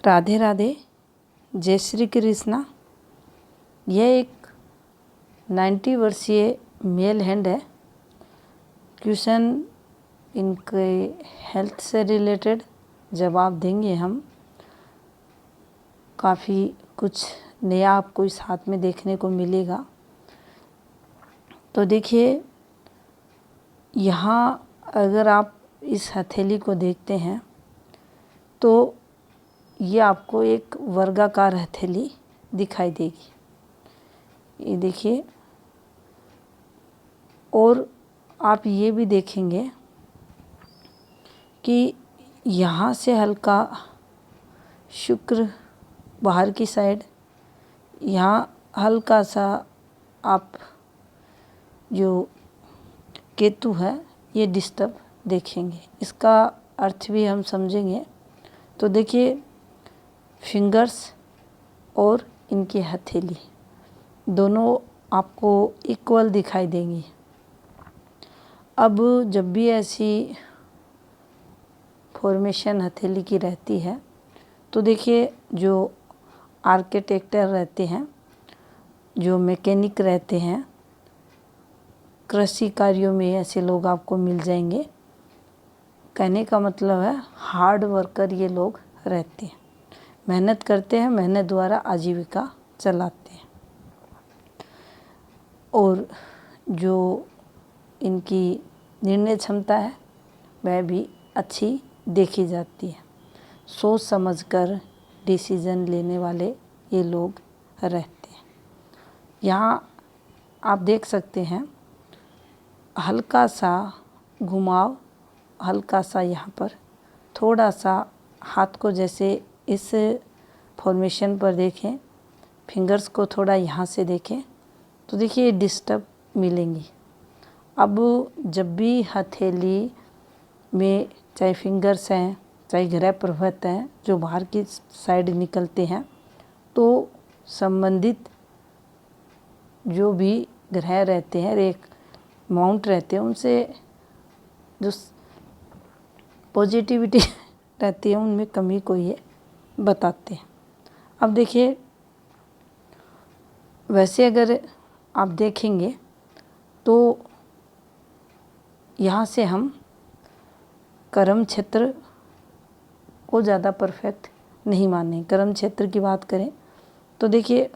राधे राधे, जय श्री कृष्णा। यह एक 90 वर्षीय मेल हैंड है। क्वेश्चन इनके हेल्थ से रिलेटेड जवाब देंगे हम। काफ़ी कुछ नया आपको इस हाथ में देखने को मिलेगा। तो देखिए, यहाँ अगर आप इस हथेली को देखते हैं तो ये आपको एक वर्गाकार हथेली दिखाई देगी। ये देखिए, और आप ये भी देखेंगे कि यहाँ से हल्का शुक्र बाहर की साइड, यहाँ हल्का सा आप जो केतु है ये डिस्टर्ब देखेंगे। इसका अर्थ भी हम समझेंगे। तो देखिए, फिंगर्स और इनकी हथेली दोनों आपको इक्वल दिखाई देंगी। अब जब भी ऐसी फॉर्मेशन हथेली की रहती है तो देखिए, जो आर्किटेक्टर रहते हैं, जो मैकेनिक रहते हैं, कृषि कार्यों में ऐसे लोग आपको मिल जाएंगे। कहने का मतलब है हार्ड वर्कर ये लोग रहते हैं, मेहनत करते हैं, मेहनत द्वारा आजीविका चलाते हैं। और जो इनकी निर्णय क्षमता है वह भी अच्छी देखी जाती है। सोच समझकर डिसीजन लेने वाले ये लोग रहते हैं। यहाँ आप देख सकते हैं हल्का सा घुमाव, हल्का सा यहाँ पर थोड़ा सा हाथ को जैसे इस फॉर्मेशन पर देखें, फिंगर्स को थोड़ा यहाँ से देखें तो देखिए डिस्टर्ब मिलेंगी। अब जब भी हथेली में चाहे फिंगर्स हैं, चाहे ग्रह पर्वत हैं जो बाहर की साइड निकलते हैं, तो संबंधित जो भी ग्रह रहते हैं, एक माउंट रहते हैं, उनसे जो पॉजिटिविटी रहती है उनमें कमी को ये बताते हैं। अब देखिए, वैसे अगर आप देखेंगे तो यहाँ से हम कर्म क्षेत्र को ज़्यादा परफेक्ट नहीं माने। कर्म क्षेत्र की बात करें तो देखिए,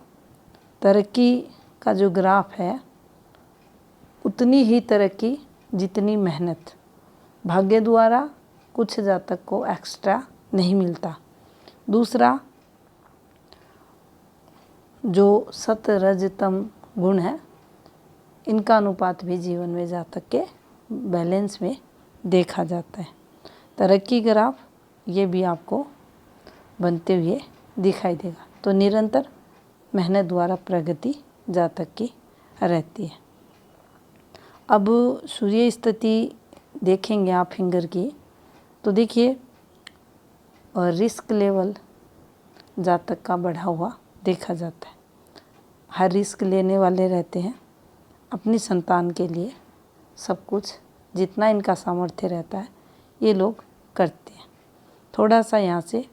तरक्की का जो ग्राफ है उतनी ही तरक्की जितनी मेहनत। भाग्य द्वारा कुछ जातक को एक्स्ट्रा नहीं मिलता। दूसरा, जो सत रज तम गुण है, इनका अनुपात भी जीवन में जातक के बैलेंस में देखा जाता है। तरक्की ग्राफ ये भी आपको बनते हुए दिखाई देगा। तो निरंतर मेहनत द्वारा प्रगति जातक की रहती है। अब सूर्य स्थिति देखेंगे आप फिंगर की तो देखिए, और रिस्क लेवल जातक का बढ़ा हुआ देखा जाता है। हर रिस्क लेने वाले रहते हैं अपनी संतान के लिए। सब कुछ जितना इनका सामर्थ्य रहता है ये लोग करते हैं। थोड़ा सा यहाँ से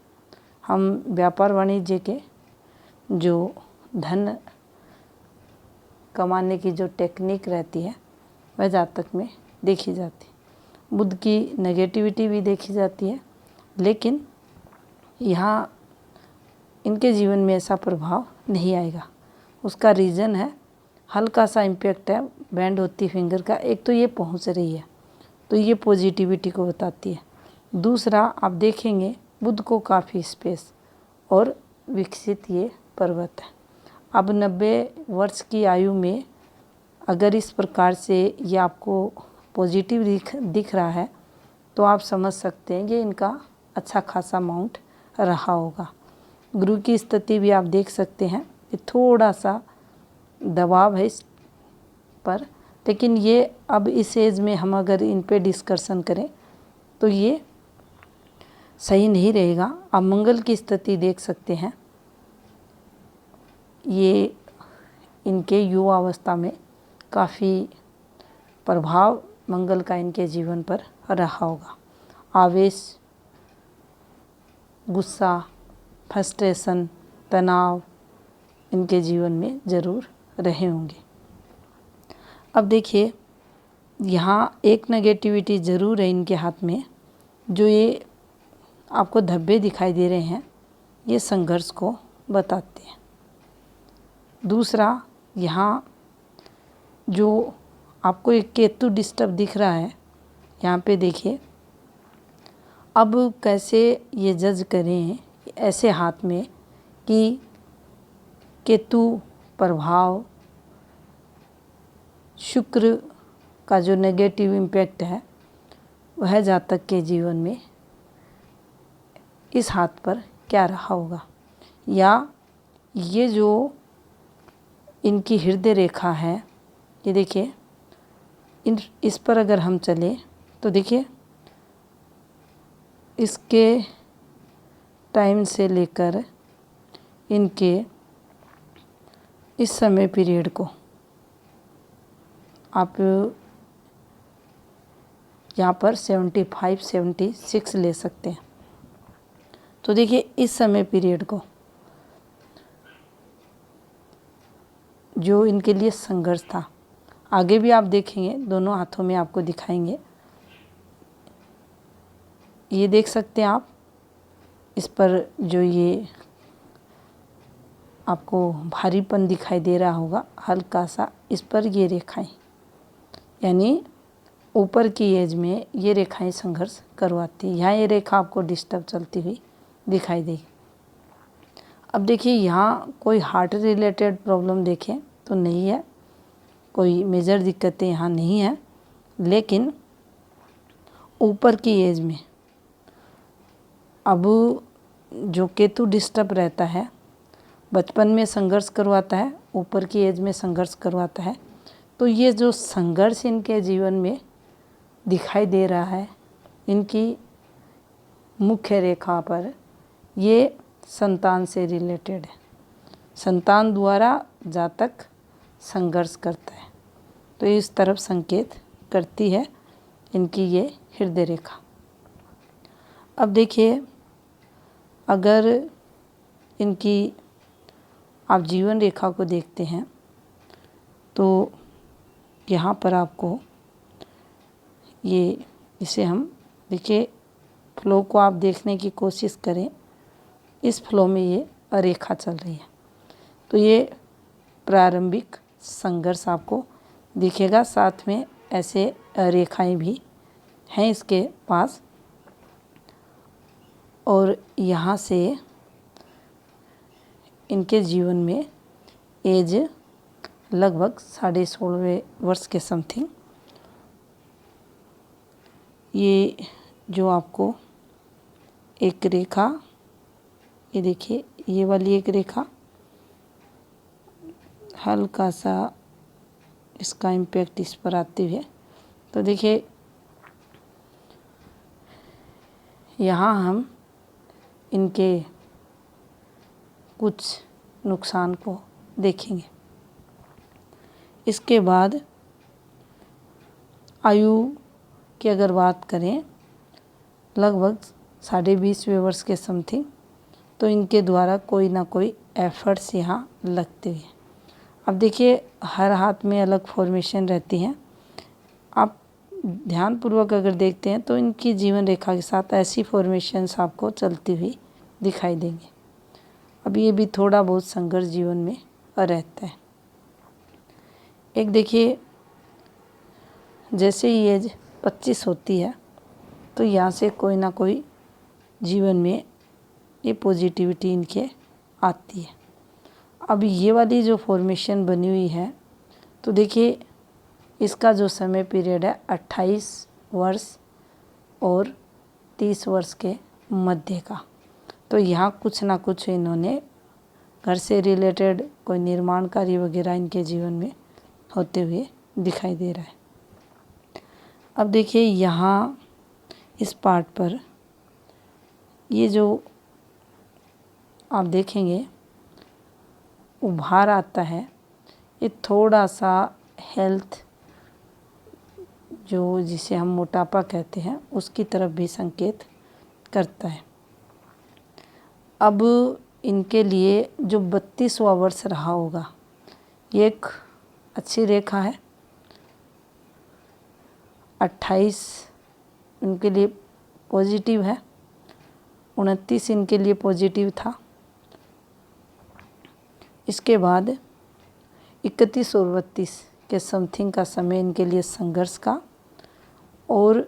हम व्यापार वाणिज्य के जो धन कमाने की जो टेक्निक रहती है वह जातक में देखी जाती है। बुध की नेगेटिविटी भी देखी जाती है, लेकिन यहाँ इनके जीवन में ऐसा प्रभाव नहीं आएगा। उसका रीज़न है हल्का सा इम्पैक्ट है बैंड होती फिंगर का। एक तो ये पहुँच रही है तो ये पॉजिटिविटी को बताती है। दूसरा, आप देखेंगे बुध को काफ़ी स्पेस और विकसित ये पर्वत है। अब 90 वर्ष की आयु में अगर इस प्रकार से ये आपको पॉजिटिव दिख रहा है तो आप समझ सकते हैं कि इनका अच्छा खासा माउंट रहा होगा। गुरु की स्थिति भी आप देख सकते हैं कि थोड़ा सा दबाव है इस पर, लेकिन ये अब इस एज में हम अगर इन पे डिस्कशन करें तो ये सही नहीं रहेगा। आप मंगल की स्थिति देख सकते हैं। ये इनके युवा अवस्था में काफ़ी प्रभाव मंगल का इनके जीवन पर रहा होगा। आवेश, गुस्सा, फ्रस्ट्रेशन, तनाव इनके जीवन में ज़रूर रहे होंगे। अब देखिए, यहाँ एक नेगेटिविटी ज़रूर है इनके हाथ में, जो ये आपको धब्बे दिखाई दे रहे हैं, ये संघर्ष को बताते हैं। दूसरा, यहाँ जो आपको एक केतु डिस्टर्ब दिख रहा है, यहाँ पे देखिए, अब कैसे ये जज करें ऐसे हाथ में कि केतु प्रभाव, शुक्र का जो नेगेटिव इम्पैक्ट है वह जातक के जीवन में इस हाथ पर क्या रहा होगा, या ये जो इनकी हृदय रेखा है, ये देखिए, इस पर अगर हम चले तो देखिए, इसके टाइम से लेकर इनके इस समय पीरियड को आप यहाँ पर 75-76 ले सकते हैं। तो देखिए, इस समय पीरियड को जो इनके लिए संघर्ष था, आगे भी आप देखेंगे, दोनों हाथों में आपको दिखाएंगे, ये देख सकते हैं आप, इस पर जो ये आपको भारीपन दिखाई दे रहा होगा हल्का सा, इस पर ये रेखाएं, यानी ऊपर की एज में ये रेखाएं संघर्ष करवाती है। यहाँ ये रेखा आपको डिस्टर्ब चलती हुई दिखाई देगी। अब देखिए, यहाँ कोई हार्ट रिलेटेड प्रॉब्लम देखें तो नहीं है, कोई मेजर दिक्कतें यहाँ नहीं है, लेकिन ऊपर की एज में अब जो केतु डिस्टर्ब रहता है, बचपन में संघर्ष करवाता है, ऊपर की एज में संघर्ष करवाता है। तो ये जो संघर्ष इनके जीवन में दिखाई दे रहा है, इनकी मुख्य रेखा पर, ये संतान से रिलेटेड है। संतान द्वारा जातक संघर्ष करता है, तो इस तरफ संकेत करती है इनकी ये हृदय रेखा। अब देखिए, अगर इनकी आप जीवन रेखा को देखते हैं तो यहाँ पर आपको ये, इसे हम देखिए, फ्लो को आप देखने की कोशिश करें, इस फ्लो में ये रेखा चल रही है, तो ये प्रारंभिक संघर्ष आपको दिखेगा। साथ में ऐसे रेखाएं भी हैं इसके पास, और यहाँ से इनके जीवन में एज लगभग 16.5 वर्ष के समथिंग, ये जो आपको एक रेखा, ये देखिए, ये वाली एक रेखा हल्का सा इसका इम्पैक्ट इस पर आते हुए, तो देखिए, यहाँ हम इनके कुछ नुकसान को देखेंगे। इसके बाद आयु की अगर बात करें, लगभग 20.5वें वर्ष के समथिंग, तो इनके द्वारा कोई ना कोई एफर्ट्स यहाँ लगते हैं। अब देखिए, हर हाथ में अलग फॉर्मेशन रहती हैं, आप ध्यानपूर्वक अगर देखते हैं तो इनकी जीवन रेखा के साथ ऐसी फॉर्मेशंस आपको चलती हुई दिखाई देंगी। अब ये भी थोड़ा बहुत संघर्ष जीवन में रहता है। एक देखिए, जैसे ही एज 25 होती है तो यहाँ से कोई ना कोई जीवन में ये पॉजिटिविटी इनके आती है। अब ये वाली जो फॉर्मेशन बनी हुई है, तो देखिए, इसका जो समय पीरियड है 28 वर्ष और 30 वर्ष के मध्य का, तो यहाँ कुछ ना कुछ इन्होंने घर से रिलेटेड कोई निर्माण कार्य वगैरह इनके जीवन में होते हुए दिखाई दे रहा है। अब देखिए, यहाँ इस पार्ट पर ये जो आप देखेंगे उभार आता है, ये थोड़ा सा हेल्थ, जो जिसे हम मोटापा कहते हैं, उसकी तरफ भी संकेत करता है। अब इनके लिए जो 32वां वर्ष रहा होगा, ये एक अच्छी रेखा है। 28 इनके लिए पॉजिटिव है, 29 इनके लिए पॉजिटिव था। इसके बाद 31 और 32 के समथिंग का समय इनके लिए संघर्ष का, और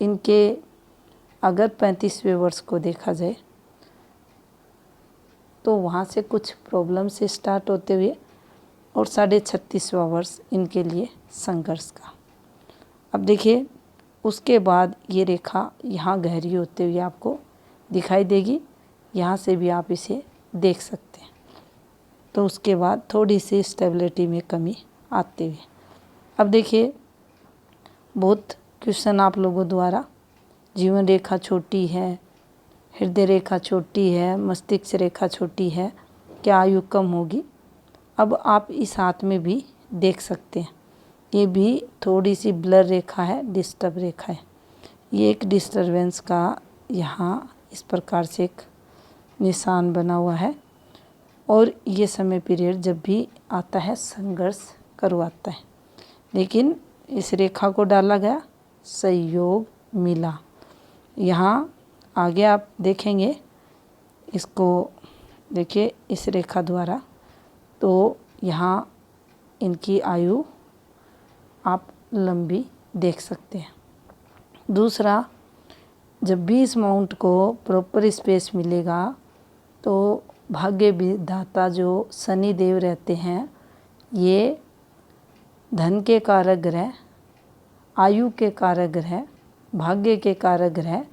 इनके अगर 35वें वर्ष को देखा जाए तो वहाँ से कुछ प्रॉब्लम से स्टार्ट होते हुए और 36वां वर्ष इनके लिए संघर्ष का। अब देखिए उसके बाद ये रेखा यहाँ गहरी होते हुए आपको दिखाई देगी, यहाँ से भी आप इसे देख सकते हैं। तो उसके बाद थोड़ी सी स्टेबिलिटी में कमी आते हुए, अब देखिए बहुत क्वेश्चन आप लोगों द्वारा, जीवन रेखा छोटी है, हृदय रेखा छोटी है, मस्तिष्क रेखा छोटी है, क्या आयु कम होगी? अब आप इस हाथ में भी देख सकते हैं, ये भी थोड़ी सी ब्लर रेखा है, डिस्टर्ब रेखा है। ये एक डिस्टर्बेंस का यहाँ इस प्रकार से एक निशान बना हुआ है, और ये समय पीरियड जब भी आता है संघर्ष करवाता है, लेकिन इस रेखा को डाला गया, सहयोग मिला। यहाँ आगे आप देखेंगे, इसको देखिए इस रेखा द्वारा, तो यहाँ इनकी आयु आप लंबी देख सकते हैं। दूसरा, जब भी इस माउंट को प्रॉपर स्पेस मिलेगा तो भाग्य विधाता जो शनि देव रहते हैं, ये धन के कारक ग्रह, आयु के कारक ग्रह, भाग्य के कारक ग्रह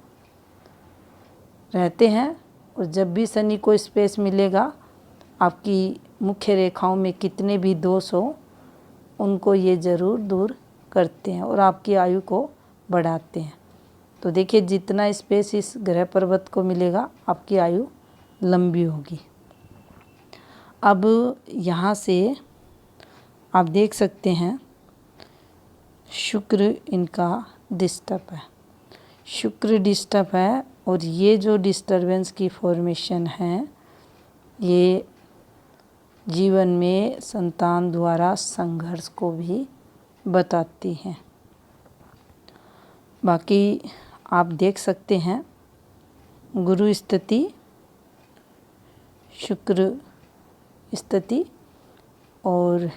रहते हैं। और जब भी शनि को स्पेस मिलेगा, आपकी मुख्य रेखाओं में कितने भी दोष हो उनको ये ज़रूर दूर करते हैं और आपकी आयु को बढ़ाते हैं। तो देखिए जितना स्पेस इस ग्रह पर्वत को मिलेगा, आपकी आयु लंबी होगी। अब यहाँ से आप देख सकते हैं शुक्र इनका डिस्टर्ब है, शुक्र डिस्टर्ब है, और ये जो डिस्टर्बेंस की फॉर्मेशन है, ये जीवन में संतान द्वारा संघर्ष को भी बताती हैं। बाकी आप देख सकते हैं गुरु स्थिति, शुक्र स्थिति, और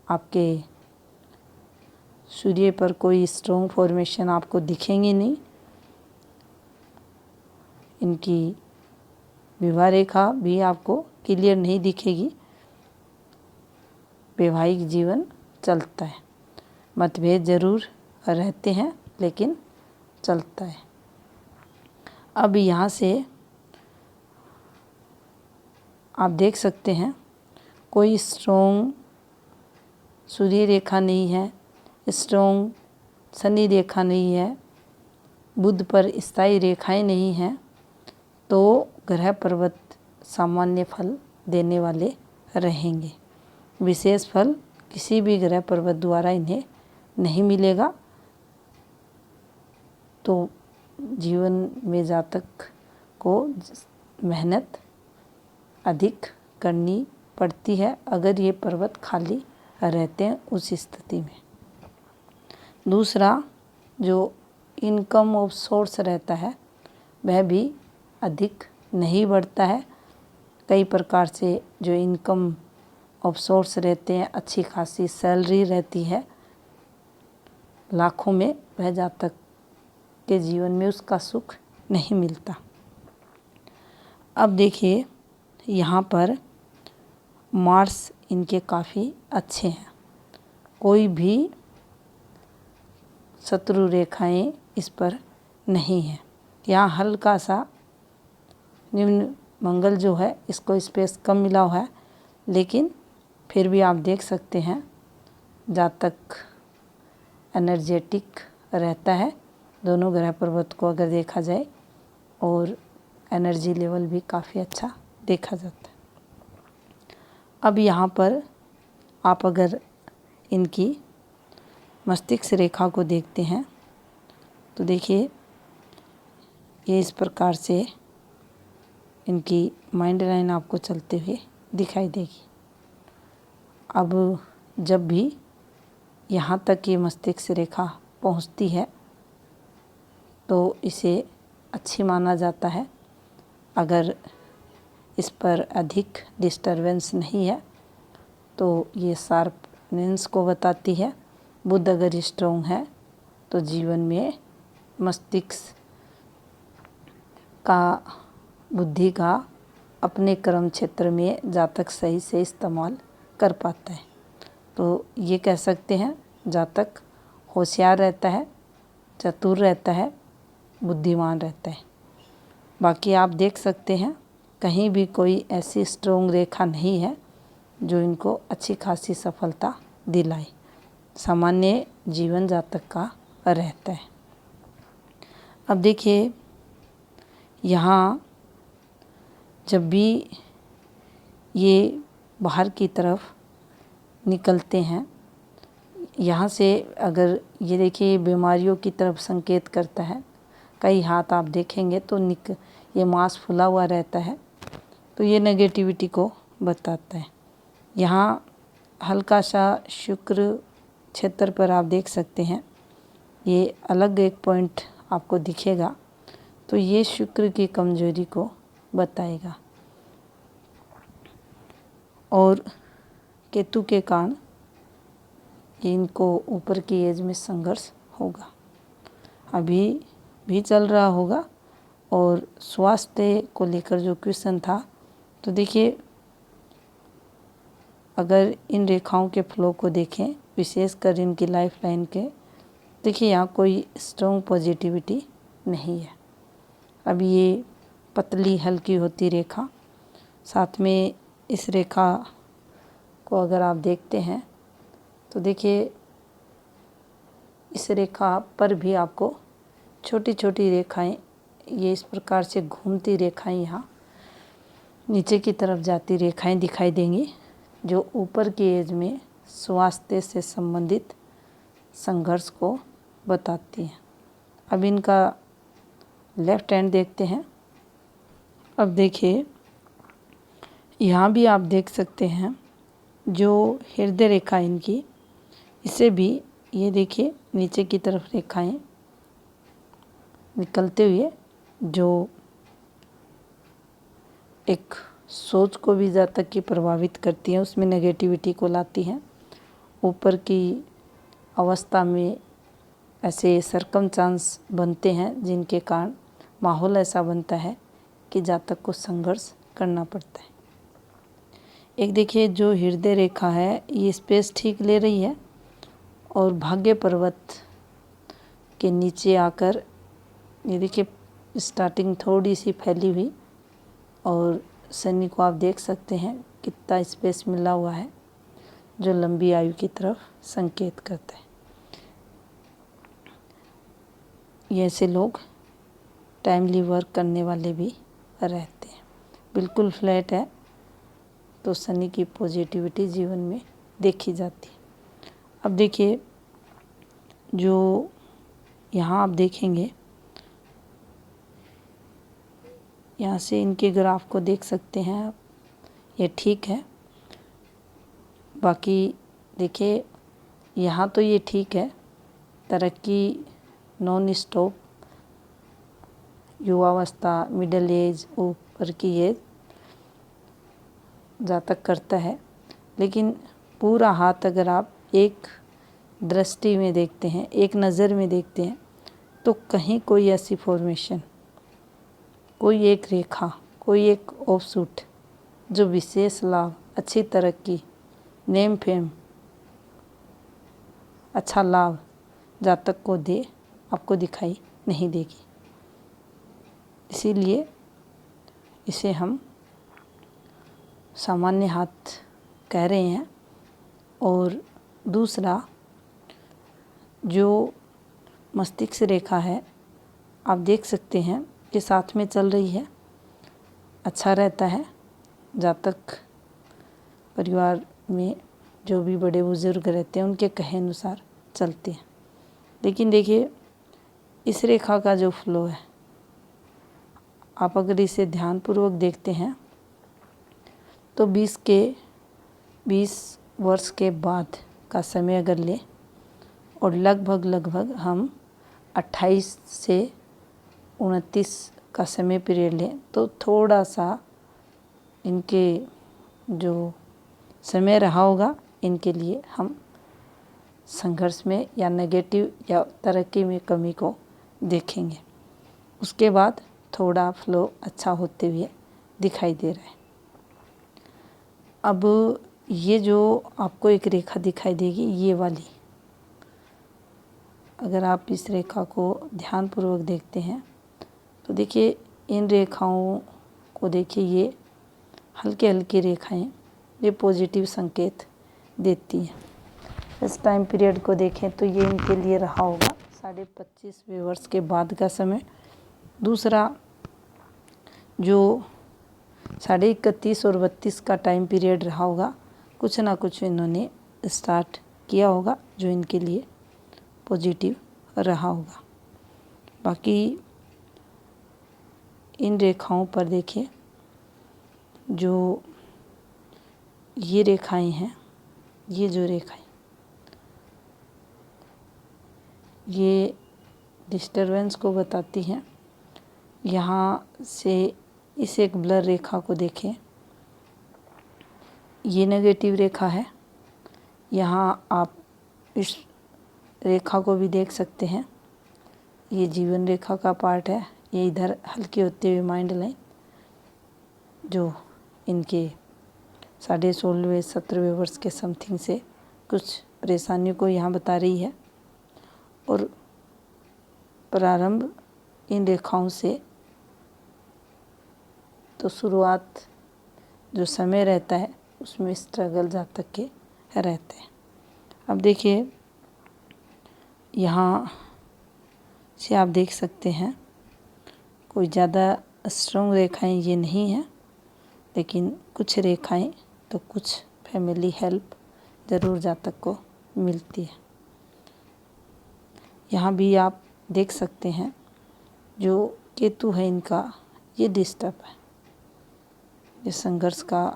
आपके सूर्य पर कोई स्ट्रॉन्ग फॉर्मेशन आपको दिखेंगे नहीं। इनकी विवाह रेखा भी आपको क्लियर नहीं दिखेगी। वैवाहिक जीवन चलता है, मतभेद ज़रूर रहते हैं लेकिन चलता है। अब यहाँ से आप देख सकते हैं कोई स्ट्रॉन्ग सूर्य रेखा नहीं है, स्ट्रॉन्ग शनि रेखा नहीं है, बुध पर स्थायी रेखाएं नहीं हैं, तो ग्रह पर्वत सामान्य फल देने वाले रहेंगे। विशेष फल किसी भी ग्रह पर्वत द्वारा इन्हें नहीं मिलेगा। तो जीवन में जातक को मेहनत अधिक करनी पड़ती है अगर ये पर्वत खाली रहते हैं उस स्थिति में। दूसरा, जो इनकम ऑफ सोर्स रहता है वह भी अधिक नहीं बढ़ता है। कई प्रकार से जो इनकम ऑफ सोर्स रहते हैं, अच्छी खासी सैलरी रहती है लाखों में, वह जातक के जीवन में उसका सुख नहीं मिलता। अब देखिए यहाँ पर मार्स इनके काफ़ी अच्छे हैं, कोई भी शत्रु रेखाएं इस पर नहीं है। यहाँ हल्का सा निम्न मंगल जो है इसको स्पेस कम मिला हुआ है, लेकिन फिर भी आप देख सकते हैं जातक एनर्जेटिक रहता है। दोनों ग्रह पर्वत को अगर देखा जाए, और एनर्जी लेवल भी काफ़ी अच्छा देखा जाता है। अब यहाँ पर आप अगर इनकी मस्तिष्क रेखा को देखते हैं तो देखिए ये इस प्रकार से इनकी माइंड लाइन आपको चलते हुए दिखाई देगी। अब जब भी यहाँ तक ये मस्तिष्क रेखा पहुँचती है तो इसे अच्छी माना जाता है। अगर इस पर अधिक डिस्टरबेंस नहीं है तो ये शार्पनेस को बताती है। बुध अगर स्ट्रॉन्ग है तो जीवन में मस्तिष्क का, बुद्धि का अपने कर्म क्षेत्र में जातक सही से इस्तेमाल कर पाता है। तो ये कह सकते हैं जातक होशियार रहता है, चतुर रहता है, बुद्धिमान रहता है। बाकी आप देख सकते हैं कहीं भी कोई ऐसी स्ट्रॉन्ग रेखा नहीं है जो इनको अच्छी खासी सफलता दिलाए। सामान्य जीवन जातक का रहता है। अब देखिए यहाँ जब भी ये बाहर की तरफ निकलते हैं, यहाँ से अगर ये देखिए बीमारियों की तरफ संकेत करता है। कई हाथ आप देखेंगे तो ये मांस फुला हुआ रहता है, तो ये नेगेटिविटी को बताता है। यहाँ हल्का सा शुक्र क्षेत्र पर आप देख सकते हैं, ये अलग एक पॉइंट आपको दिखेगा, तो ये शुक्र की कमजोरी को बताएगा। और केतु के कारण इनको ऊपर की एज में संघर्ष होगा, अभी भी चल रहा होगा। और स्वास्थ्य को लेकर जो क्वेश्चन था, तो देखिए अगर इन रेखाओं के फ्लो को देखें, विशेषकर इनकी लाइफ लाइन के, देखिए यहाँ कोई स्ट्रॉन्ग पॉजिटिविटी नहीं है। अब ये पतली हल्की होती रेखा, साथ में इस रेखा को अगर आप देखते हैं तो देखिए इस रेखा पर भी आपको छोटी छोटी रेखाएं, ये इस प्रकार से घूमती रेखाएं यहाँ नीचे की तरफ जाती रेखाएं दिखाई देंगी, जो ऊपर की एज में स्वास्थ्य से संबंधित संघर्ष को बताती हैं। अब इनका लेफ्ट हैंड देखते हैं। अब देखिए यहाँ भी आप देख सकते हैं जो हृदय रेखा इनकी, इसे भी ये देखिए नीचे की तरफ रेखाएं निकलते हुए जो एक सोच को भी जातक की प्रभावित करती हैं, उसमें नेगेटिविटी को लाती हैं। ऊपर की अवस्था में ऐसे सरकमस्टांस बनते हैं जिनके कारण माहौल ऐसा बनता है कि जातक को संघर्ष करना पड़ता है। एक देखिए जो हृदय रेखा है ये स्पेस ठीक ले रही है और भाग्य पर्वत के नीचे आकर ये देखिए स्टार्टिंग थोड़ी सी फैली हुई, और शनि को आप देख सकते हैं कितना स्पेस मिला हुआ है, जो लंबी आयु की तरफ संकेत करता है। ये ऐसे लोग टाइमली वर्क करने वाले भी रहते हैं। बिल्कुल फ्लैट है तो शनि की पॉजिटिविटी जीवन में देखी जाती है। अब देखिए जो यहाँ आप देखेंगे, यहाँ से इनके ग्राफ को देख सकते हैं आप, ये ठीक है। बाकी देखिए यहाँ तो ये ठीक है, तरक्की नॉन स्टॉप, युवावस्था, मिडिल एज, ऊपर की एज जातक करता है। लेकिन पूरा हाथ अगर आप एक दृष्टि में देखते हैं, एक नज़र में देखते हैं, तो कहीं कोई ऐसी फॉर्मेशन, कोई एक रेखा, कोई एक ऑफशूट जो विशेष लाभ, अच्छी तरक्की, नेम फेम, अच्छा लाभ जातक को दे, आपको दिखाई नहीं देगी। इसीलिए इसे हम सामान्य हाथ कह रहे हैं। और दूसरा जो मस्तिष्क रेखा है आप देख सकते हैं कि साथ में चल रही है, अच्छा रहता है। जातक परिवार में जो भी बड़े बुजुर्ग रहते हैं उनके कहे अनुसार चलते हैं। लेकिन देखिए इस रेखा का जो फ्लो है, आप अगर इसे ध्यानपूर्वक देखते हैं तो 20 वर्ष के बाद का समय अगर ले और लगभग हम 28 से 29 का समय पीरियड लें तो थोड़ा सा इनके जो समय रहा होगा इनके लिए हम संघर्ष में या नेगेटिव या तरक्की में कमी को देखेंगे। उसके बाद थोड़ा फ्लो अच्छा होते हुए दिखाई दे रहा है। अब ये जो आपको एक रेखा दिखाई देगी, ये वाली, अगर आप इस रेखा को ध्यानपूर्वक देखते हैं तो देखिए इन रेखाओं को देखिए, ये हल्के हल्की रेखाएं, ये पॉजिटिव संकेत देती हैं। इस टाइम पीरियड को देखें तो ये इनके लिए रहा होगा 25.5वें वर्ष के बाद का समय। दूसरा जो 31.5 और 32 का टाइम पीरियड रहा होगा, कुछ ना कुछ इन्होंने स्टार्ट किया होगा जो इनके लिए पॉजिटिव रहा होगा। बाकी इन रेखाओं पर देखिए, जो ये रेखाएं हैं, ये जो रेखाएं, ये डिस्टरबेंस को बताती हैं। यहाँ से इस एक ब्लर रेखा को देखें, ये नेगेटिव रेखा है। यहाँ आप इस रेखा को भी देख सकते हैं, ये जीवन रेखा का पार्ट है। ये इधर हल्के होते हुए माइंड लाइन जो इनके 16वें 17वें वर्ष के समथिंग से कुछ परेशानियों को यहाँ बता रही है। और प्रारंभ इन रेखाओं से तो शुरुआत जो समय रहता है उसमें स्ट्रगल जातक के रहते हैं। अब देखिए यहाँ से आप देख सकते हैं कोई ज़्यादा स्ट्रॉन्ग रेखाएं ये नहीं है, लेकिन कुछ रेखाएं तो कुछ फैमिली हेल्प ज़रूर जातक को मिलती है। यहाँ भी आप देख सकते हैं जो केतु है इनका, ये डिस्टर्ब है, ये संघर्ष का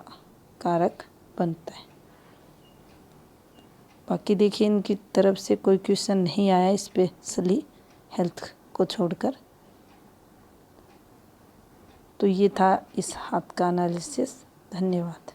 कारक बनता है। बाकी देखिए इनकी तरफ से कोई क्वेश्चन नहीं आया स्पेशली हेल्थ को छोड़कर। तो ये था इस हाथ का एनालिसिस। धन्यवाद।